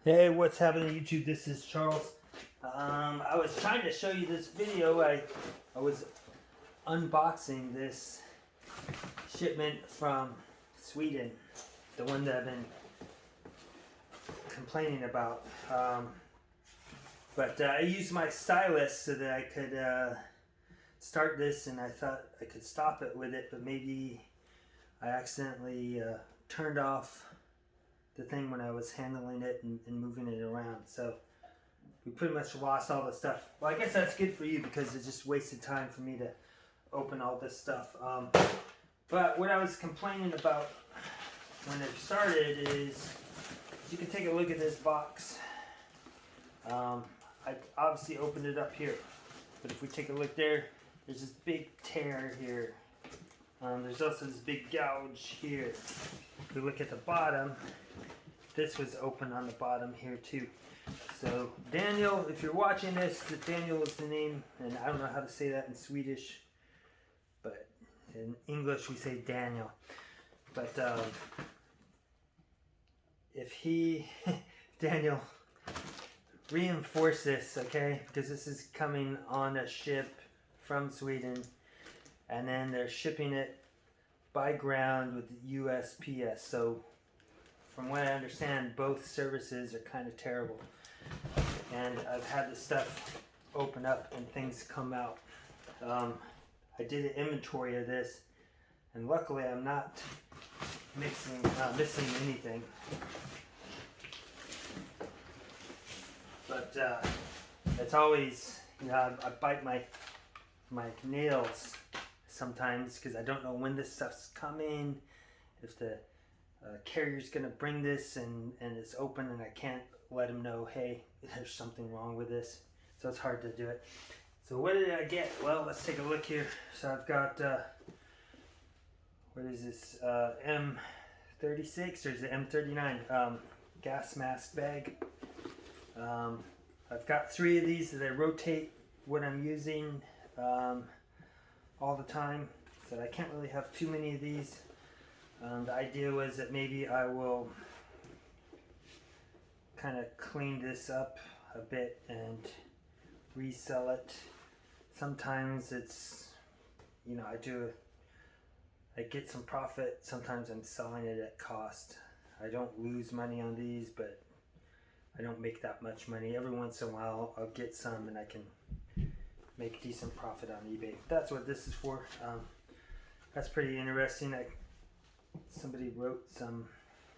Hey, what's happening YouTube? This is Charles. I was trying to show you this video. I was unboxing this shipment from Sweden, the one that I've been complaining about. But I used my stylus so that I could start this, and I thought I could stop it with it, but maybe I accidentally turned off the thing when I was handling it and moving it around. So we pretty much lost all the stuff. Well, I guess that's good for you because it just wasted time for me to open all this stuff. But what I was complaining about when it started is, you can take a look at this box. I obviously opened it up here, but if we take a look there, there's this big tear here. There's also this big gouge here. If we look at the bottom, this was open on the bottom here too. So Daniel, if you're watching this, Daniel is the name, and I don't know how to say that in Swedish, but in English we say Daniel. But if he, Daniel, reinforce this, okay? Because this is coming on a ship from Sweden, and then they're shipping it by ground with USPS. So from what I understand, both services are kind of terrible. And I've had the stuff open up and things come out. I did an inventory of this, and luckily I'm not missing anything. But it's always, you know, I bite my nails sometimes because I don't know when this stuff's coming, if the carrier's gonna bring this and it's open and I can't let him know, hey, there's something wrong with this. So it's hard to do it. So what did I get? Well, let's take a look here. So I've got, what is this, M36 or is it M39 gas mask bag. I've got 3 of these that I rotate what I'm using all the time, so I can't really have too many of these. The idea was that maybe I will kind of clean this up a bit and resell it. Sometimes it's, you know, I get some profit. Sometimes I'm selling it at cost. I don't lose money on these, but I don't make that much money. Every once in a while I'll get some and I can make decent profit on eBay. That's what this is for. That's pretty interesting. Somebody wrote some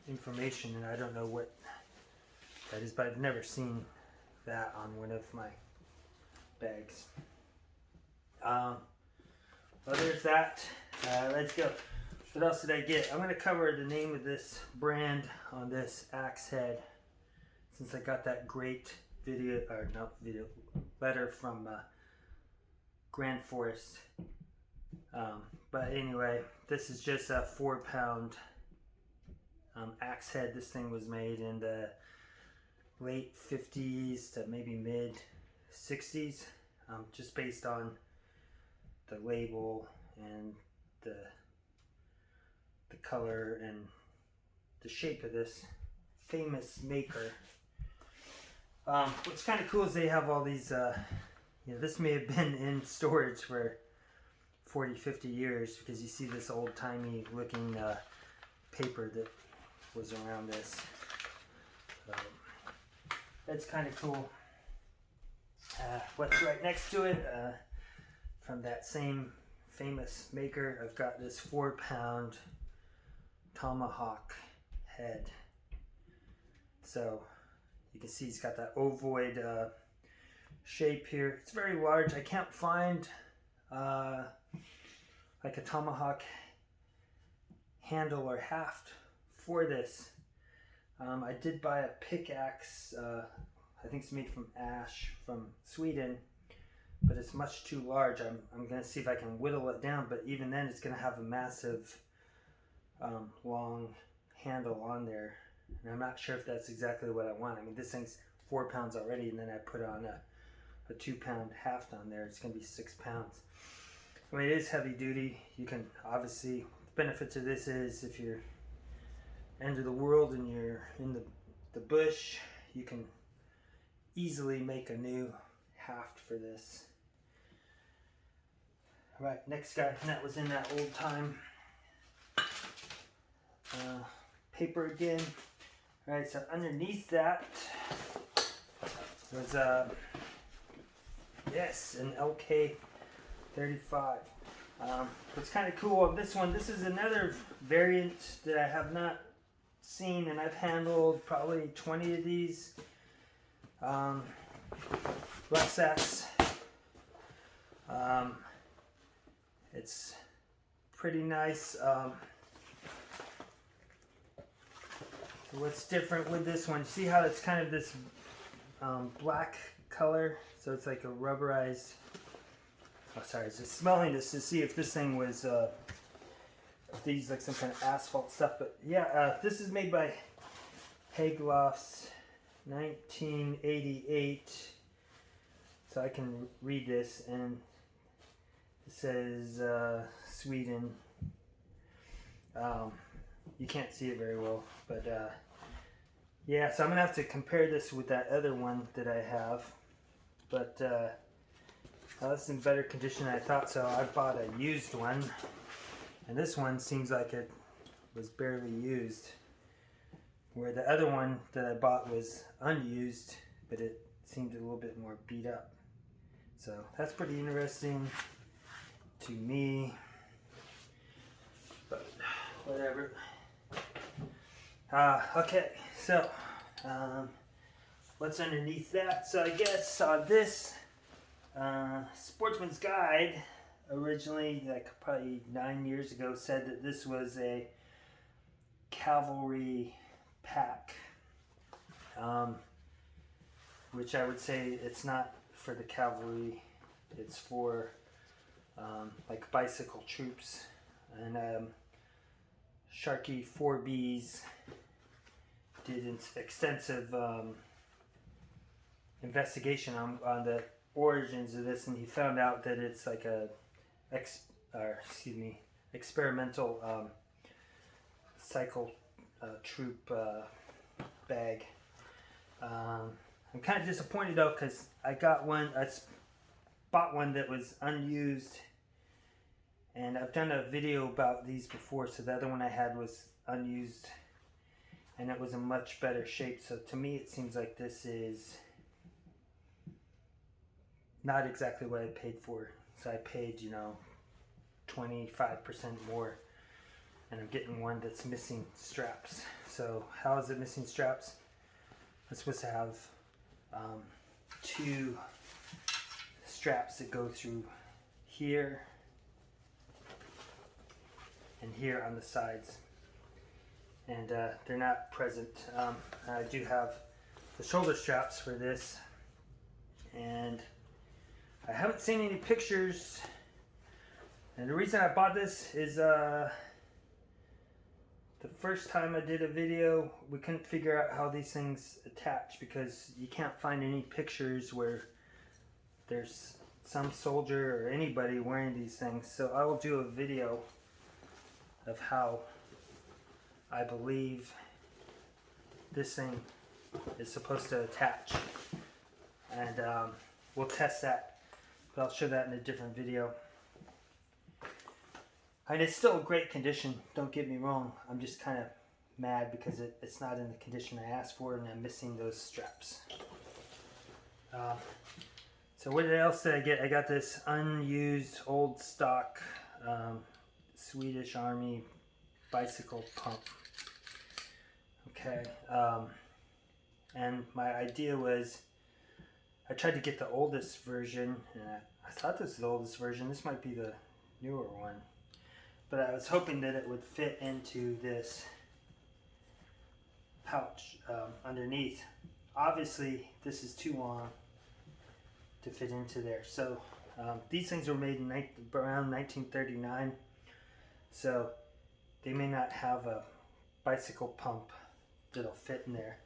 information and I don't know what that is, but I've never seen that on one of my bags. Well, there's that. Let's go. What else did I get? I'm going to cover the name of this brand on this axe head, since I got that great letter from Grand Forest. But anyway, this is just a 4-pound axe head. This thing was made in the late 50s to maybe mid 60s, just based on the label and the color and the shape of this famous maker. What's kind of cool is they have all these, you know, this may have been in storage for 40-50 years, because you see this old-timey looking paper that was around this. That's kind of cool. What's right next to it, from that same famous maker, I've got this 4-pound tomahawk head. So you can see it's got that ovoid shape here. It's very large. I can't find like a tomahawk handle or haft for this. I did buy a pickaxe, I think it's made from ash from Sweden, but it's much too large. I'm going to see if I can whittle it down, but even then it's going to have a massive long handle on there. And I'm not sure if that's exactly what I want. I mean, this thing's 4 pounds already, and then I put on a 2-pound haft on there. It's going to be 6 pounds. I mean, it is heavy duty. You can obviously, the benefit to this is if you're end of the world and you're in the bush, you can easily make a new haft for this. All right, next guy, and that was in that old time paper again. All right, so underneath that was yes, an LK35. What's kind of cool of this one, this is another variant that I have not seen, and I've handled probably 20 of these rucksacks. It's pretty nice. So what's different with this one, see how it's kind of this black color, so it's like a rubberized, oh sorry, I was just smelling this to see if this thing was if these like some kind of asphalt stuff, but yeah, this is made by Haglof's 1988, so I can read this, and it says Sweden. You can't see it very well, but yeah, so I'm gonna have to compare this with that other one that I have, but it's in better condition than I thought, so I bought a used one, and this one seems like it was barely used, where the other one that I bought was unused, but it seemed a little bit more beat up. So that's pretty interesting to me, but whatever. Okay, so what's underneath that? So I guess this Sportsman's Guide originally, like probably 9 years ago, said that this was a cavalry pack, which I would say it's not for the cavalry, it's for like bicycle troops. And Sharky 4Bs did an extensive investigation on the origins of this, and he found out that it's like a experimental cycle troop bag. I'm kind of disappointed though, because I bought one that was unused, and I've done a video about these before, so the other one I had was unused and it was in much better shape. So to me it seems like this is not exactly what I paid for. So I paid, 25% more, and I'm getting one that's missing straps. So how is it missing straps? It's supposed to have 2 straps that go through here and here on the sides, and they're not present. I do have the shoulder straps for this, and I haven't seen any pictures, and the reason I bought this is the first time I did a video, we couldn't figure out how these things attach, because you can't find any pictures where there's some soldier or anybody wearing these things. So I will do a video of how I believe this thing is supposed to attach, and we'll test that, but I'll show that in a different video. And it's still in great condition, don't get me wrong. I'm just kind of mad because it's not in the condition I asked for, and I'm missing those straps. So what else did I get? I got this unused old stock Swedish Army bicycle pump. Okay, and my idea was, I tried to get the oldest version, and I thought this was the oldest version. This might be the newer one, but I was hoping that it would fit into this pouch underneath. Obviously this is too long to fit into there. So these things were made in around 1939, so they may not have a bicycle pump that'll fit in there,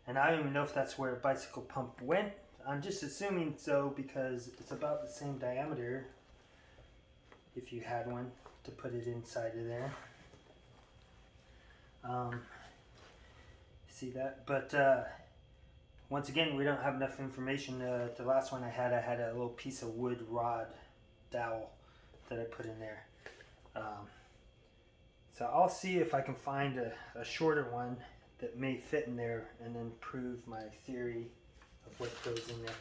and I don't even know if that's where a bicycle pump went. I'm just assuming so, because it's about the same diameter if you had one to put it inside of there. See that? But once again, we don't have enough information. The last one I had a little piece of wood rod dowel that I put in there. So I'll see if I can find a shorter one that may fit in there and then prove my theory of what goes in there.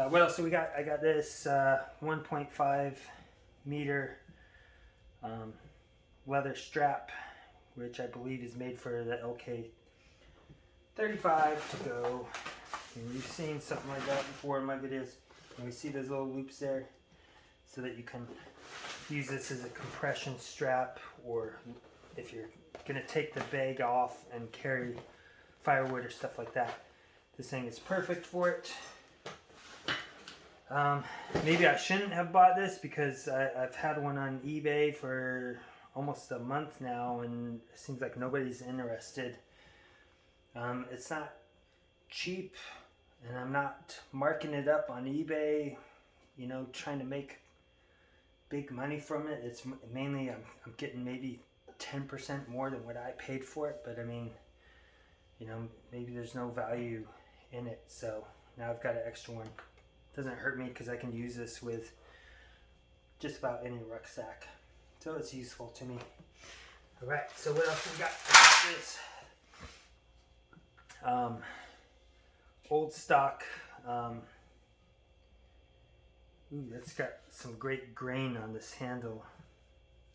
What else do we got? I got this 1.5 meter leather strap, which I believe is made for the LK35 to go. And you've seen something like that before in my videos. And we see those little loops there so that you can use this as a compression strap, or if you're going to take the bag off and carry firewood or stuff like that. This thing is perfect for it. Maybe I shouldn't have bought this because I've had one on eBay for almost a month now and it seems like nobody's interested. It's not cheap and I'm not marking it up on eBay, you know, trying to make big money from it. It's mainly I'm getting maybe 10% more than what I paid for it, but I mean, you know, maybe there's no value in it, so now I've got an extra one. Doesn't hurt me because I can use this with just about any rucksack, so it's useful to me. All right, so what else we got? I got this old stock. Ooh, that's got some great grain on this handle.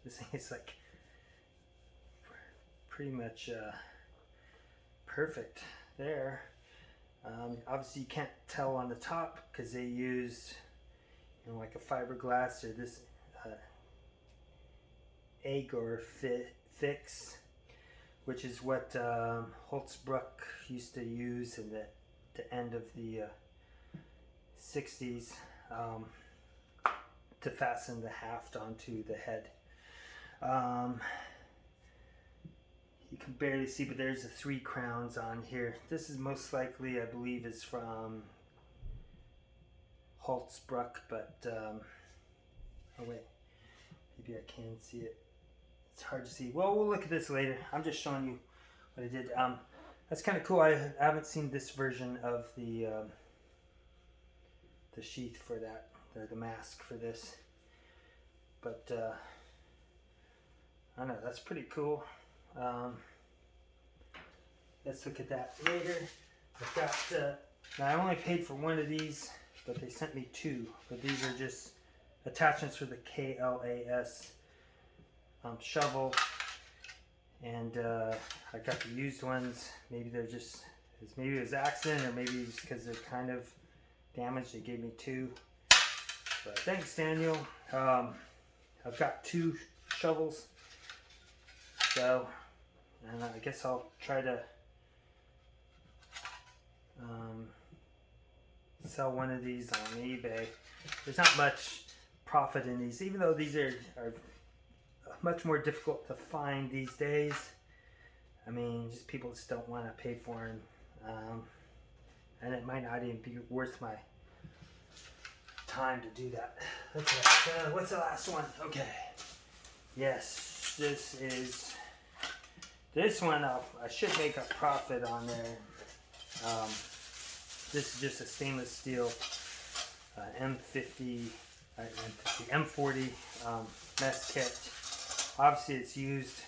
This thing is like pretty much perfect there. Obviously you can't tell on the top because they used, you know, like a fiberglass or this egg or fix, which is what Holtzbruck used to use in the end of the 60s. To fasten the haft onto the head. You can barely see, but there's the 3 crowns on here. This is most likely, I believe, is from Holtzbruck, but oh wait, maybe I can see it. It's hard to see. Well, we'll look at this later. I'm just showing you what I did. That's kind of cool. I haven't seen this version of the sheath for that, or the mask for this, but I don't know, that's pretty cool. Let's look at that later. I've got now I only paid for one of these, but they sent me 2, but these are just attachments for the KLAS shovel, and I got the used ones. Maybe they're just, maybe it was accident, or maybe it's because they're kind of damaged. They gave me 2. But thanks, Daniel. I've got 2 shovels, so, and I guess I'll try to sell one of these on eBay. There's not much profit in these, even though these are much more difficult to find these days. I mean, just people just don't want to pay for them, and it might not even be worth my time to do that. Okay, what's the last one? Okay, yes, this one I should make a profit on there. This is just a stainless steel M40 mess kit. Obviously it's used.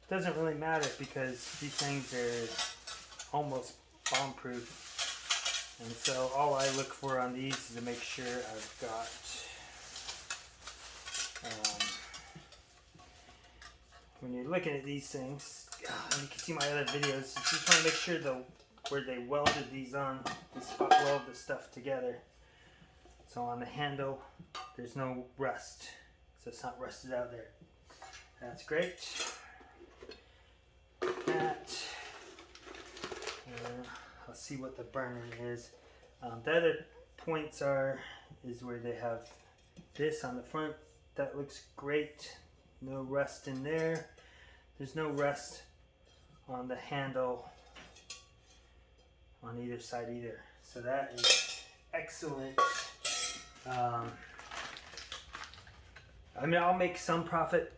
Doesn't really matter because these things are almost bomb proof. And so all I look for on these is to make sure I've got when you're looking at these things, and you can see my other videos, you just want to make sure where they welded these on, they spot weld the stuff together. So on the handle, there's no rust, so it's not rusted out there. That's great. That. I'll see what the burner is. The other points is where they have this on the front. That looks great. No rust in there. There's no rust on the handle on either side either. So that is excellent. I mean, I'll make some profit.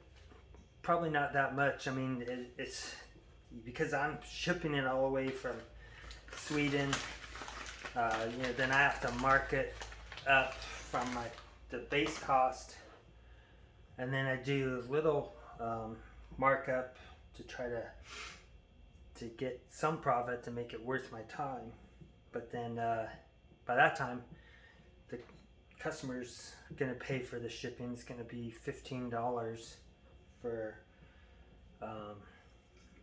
Probably not that much. I mean, it's because I'm shipping it all the way from Sweden. then I have to mark it up from the base cost, and then I do a little markup to try to get some profit to make it worth my time. But then by that time, the customer's gonna pay for the shipping. It's gonna be $15 for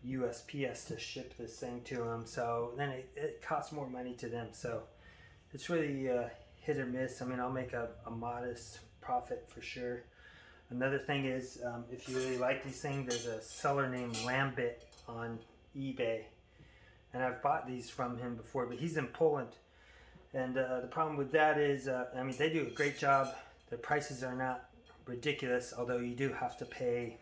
USPS to ship this thing to them. So then it costs more money to them. So it's really hit or miss. I mean, I'll make a modest profit for sure. Another thing is, if you really like these things, there's a seller named Lambit on eBay, and I've bought these from him before, but he's in Poland. And the problem with that is, I mean, they do a great job. Their prices are not ridiculous, although you do have to pay